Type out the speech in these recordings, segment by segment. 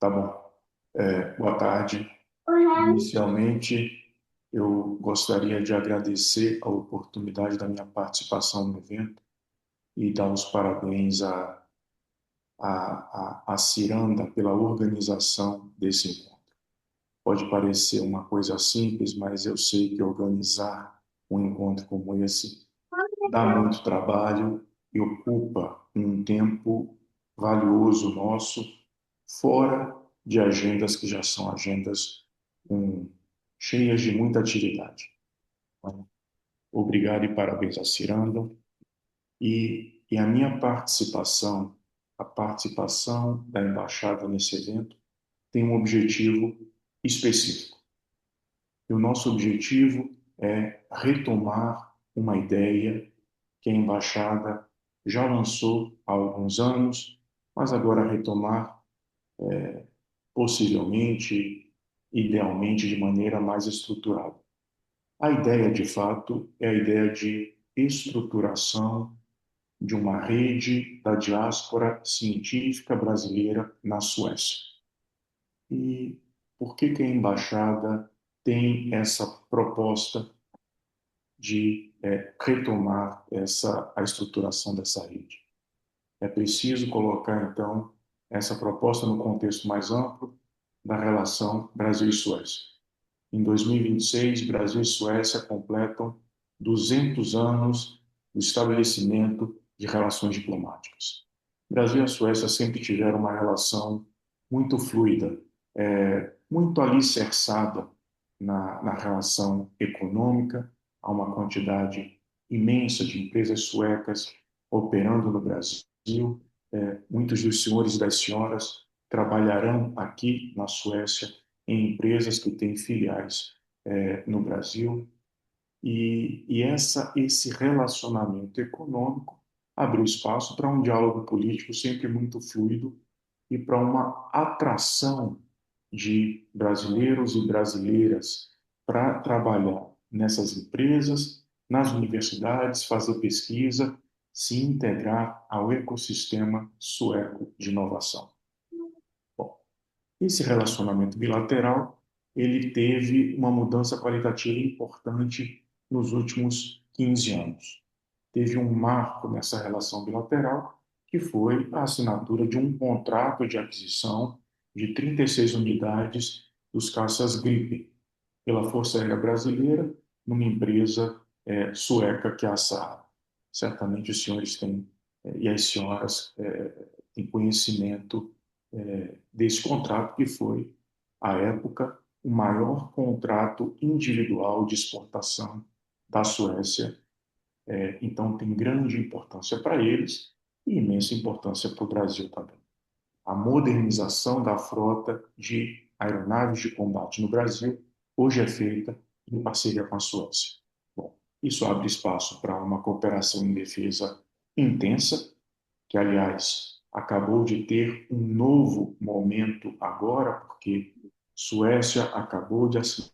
Tá bom. Boa tarde. Inicialmente, eu gostaria de agradecer a oportunidade da minha participação no evento e dar os parabéns à Ciranda pela organização desse encontro. Pode parecer uma coisa simples, mas eu sei que organizar um encontro como esse dá muito trabalho e ocupa um tempo valioso nosso, fora de agendas que já são agendas com, cheias de muita atividade. Então, obrigado e parabéns a Ciranda. E a minha participação, a participação da embaixada nesse evento, tem um objetivo específico. E o nosso objetivo é retomar uma ideia que a embaixada já lançou há alguns anos, mas agora retomar possivelmente, idealmente, de maneira mais estruturada. A ideia, de fato, é a ideia de estruturação de uma rede da diáspora científica brasileira na Suécia. E por que que a embaixada tem essa proposta de retomar a estruturação dessa rede? É preciso colocar, então, essa proposta no contexto mais amplo da relação Brasil e Suécia. Em 2026, Brasil e Suécia completam 200 anos do estabelecimento de relações diplomáticas. Brasil e a Suécia sempre tiveram uma relação muito fluida, muito alicerçada na relação econômica. Há uma quantidade imensa de empresas suecas operando no Brasil. Muitos dos senhores e das senhoras trabalharão aqui na Suécia em empresas que têm filiais no Brasil. Esse relacionamento econômico abriu espaço para um diálogo político sempre muito fluido e para uma atração de brasileiros e brasileiras para trabalhar nessas empresas, nas universidades, fazer pesquisa, se integrar ao ecossistema sueco de inovação. Bom, esse relacionamento bilateral, ele teve uma mudança qualitativa importante nos últimos 15 anos. Teve um marco nessa relação bilateral, que foi a assinatura de um contrato de aquisição de 36 unidades dos caças Gripen pela Força Aérea Brasileira, numa empresa sueca que é a Saab. Certamente os senhores têm, e as senhoras têm conhecimento desse contrato, que foi, à época, o maior contrato individual de exportação da Suécia. Então, tem grande importância para eles e imensa importância para o Brasil também. A modernização da frota de aeronaves de combate no Brasil hoje é feita em parceria com a Suécia. Bom, isso abre espaço para uma cooperação em defesa intensa, que, aliás, acabou de ter um novo momento agora, porque Suécia acabou de assinar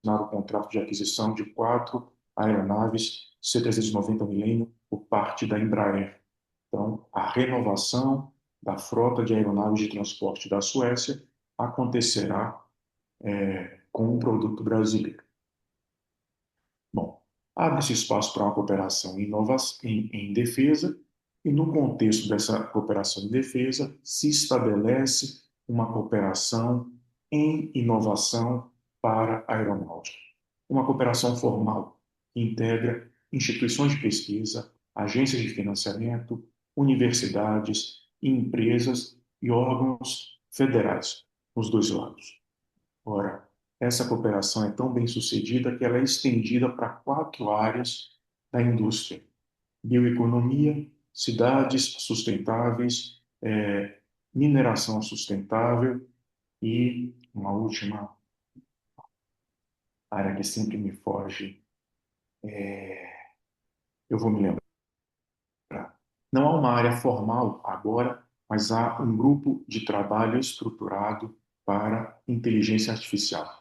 o contrato de aquisição de 4 aeronaves C-390 Millennium por parte da Embraer. Então, a renovação da frota de aeronaves de transporte da Suécia acontecerá com um produto brasileiro. Bom, abre-se espaço para uma cooperação em defesa, e no contexto dessa cooperação em defesa se estabelece uma cooperação em inovação para a aeronáutica. Uma cooperação formal que integra instituições de pesquisa, agências de financiamento, universidades, empresas e órgãos federais, nos dois lados. Ora, essa cooperação é tão bem sucedida que ela é estendida para 4 áreas da indústria: bioeconomia, cidades sustentáveis, mineração sustentável e uma última área que sempre me foge, eu vou me lembrar. Não há uma área formal agora, mas há um grupo de trabalho estruturado para inteligência artificial.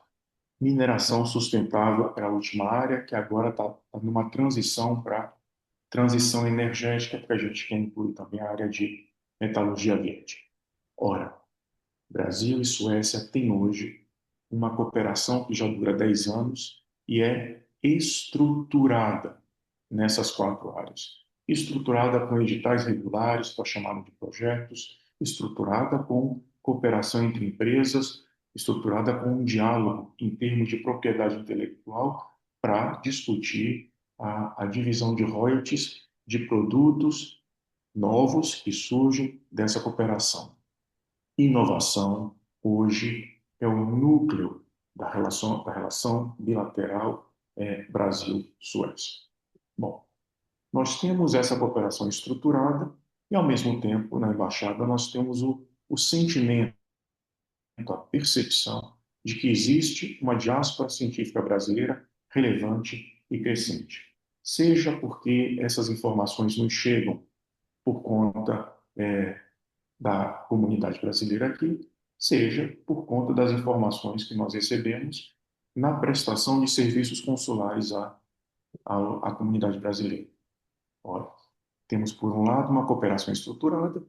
Mineração sustentável é a última área, que agora está numa transição para transição energética, porque a gente quer incluir também a área de metalurgia verde. Ora, Brasil e Suécia têm hoje uma cooperação que já dura 10 anos e é estruturada nessas quatro áreas. Estruturada com editais regulares para chamada de projetos, estruturada com cooperação entre empresas, estruturada com um diálogo em termos de propriedade intelectual para discutir a divisão de royalties de produtos novos que surgem dessa cooperação. Inovação, hoje, é o núcleo da relação bilateral Brasil-Suécia. Bom, nós temos essa cooperação estruturada e, ao mesmo tempo, na embaixada, nós temos o sentimento, a percepção de que existe uma diáspora científica brasileira relevante e crescente. Seja porque essas informações nos chegam por conta da comunidade brasileira aqui, seja por conta das informações que nós recebemos na prestação de serviços consulares à comunidade brasileira. Ora, temos, por um lado, uma cooperação estruturada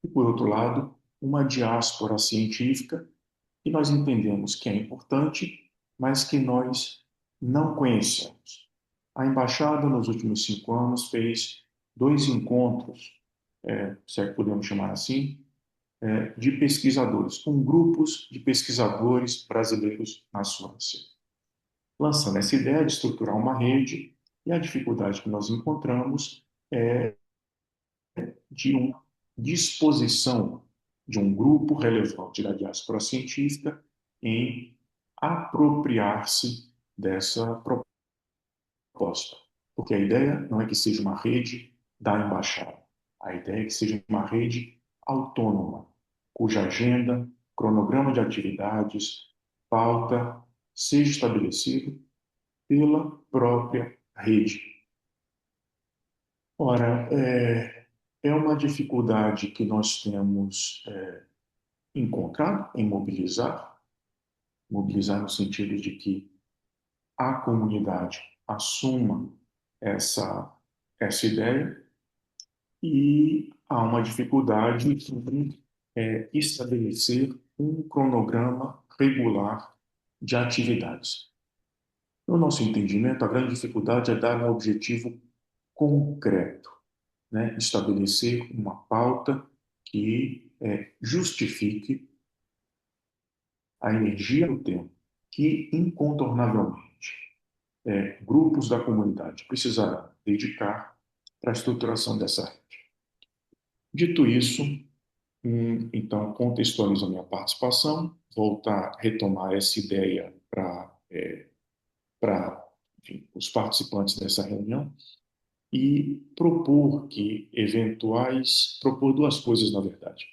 e, por outro lado, uma diáspora científica que nós entendemos que é importante, mas que nós não conhecemos. A embaixada, nos últimos 5 anos, fez 2 encontros, se é que podemos chamar assim, de pesquisadores, com grupos de pesquisadores brasileiros na Suécia, lançando essa ideia de estruturar uma rede, e a dificuldade que nós encontramos é de uma disposição de um grupo relevante da diáspora científica em apropriar-se dessa proposta. Porque a ideia não é que seja uma rede da embaixada, a ideia é que seja uma rede autônoma, cuja agenda, cronograma de atividades, pauta, seja estabelecido pela própria rede. Ora, é uma dificuldade que nós temos encontrado em mobilizar no sentido de que a comunidade assuma essa ideia, e há uma dificuldade em estabelecer um cronograma regular de atividades. No nosso entendimento, a grande dificuldade é dar um objetivo concreto, né? Estabelecer uma pauta que justifique a energia do tempo, que incontornavelmente grupos da comunidade precisarão dedicar para a estruturação dessa rede. Dito isso, então, contextualizo a minha participação, voltar, retomar essa ideia para os participantes dessa reunião e propor duas coisas, na verdade.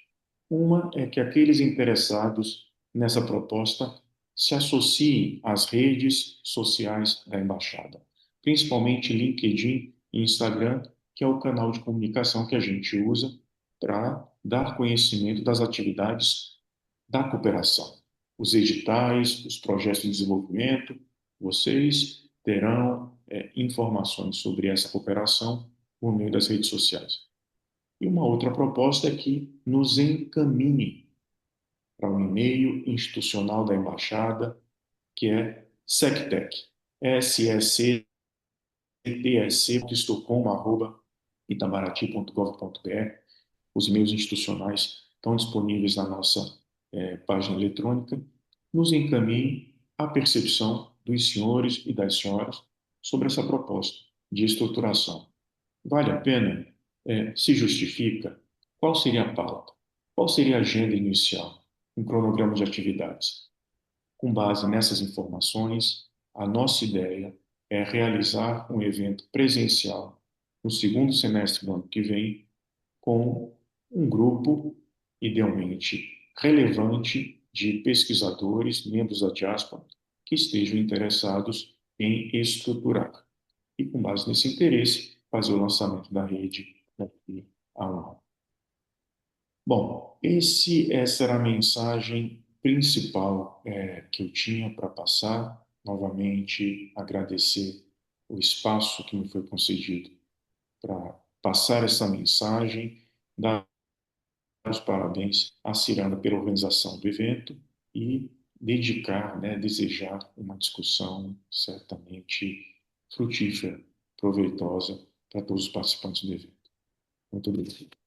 Uma é que aqueles interessados nessa proposta se associem às redes sociais da embaixada, principalmente LinkedIn e Instagram, que é o canal de comunicação que a gente usa para dar conhecimento das atividades da cooperação. Os editais, os projetos de desenvolvimento, vocês terão informações sobre essa cooperação por meio das redes sociais. E uma outra proposta é que nos encaminhe para um e-mail institucional da embaixada, que é sectec, sectec.estocolmo@itamaraty.gov.br. Os e-mails institucionais estão disponíveis na nossa página eletrônica. Nos encaminhe a percepção dos senhores e das senhoras sobre essa proposta de estruturação. Vale a pena? Se justifica? Qual seria a pauta? Qual seria a agenda inicial? Um cronograma de atividades. Com base nessas informações, a nossa ideia é realizar um evento presencial no segundo semestre do ano que vem, com um grupo, idealmente relevante, de pesquisadores, membros da diáspora, que estejam interessados em estruturar. E, com base nesse interesse, fazer o lançamento da rede daqui a um ano. Bom, essa era a mensagem principal que eu tinha para passar. Novamente, agradecer o espaço que me foi concedido para passar essa mensagem, dar os parabéns à Ciranda pela organização do evento e dedicar, né, desejar uma discussão certamente frutífera, proveitosa para todos os participantes do evento. Muito obrigado.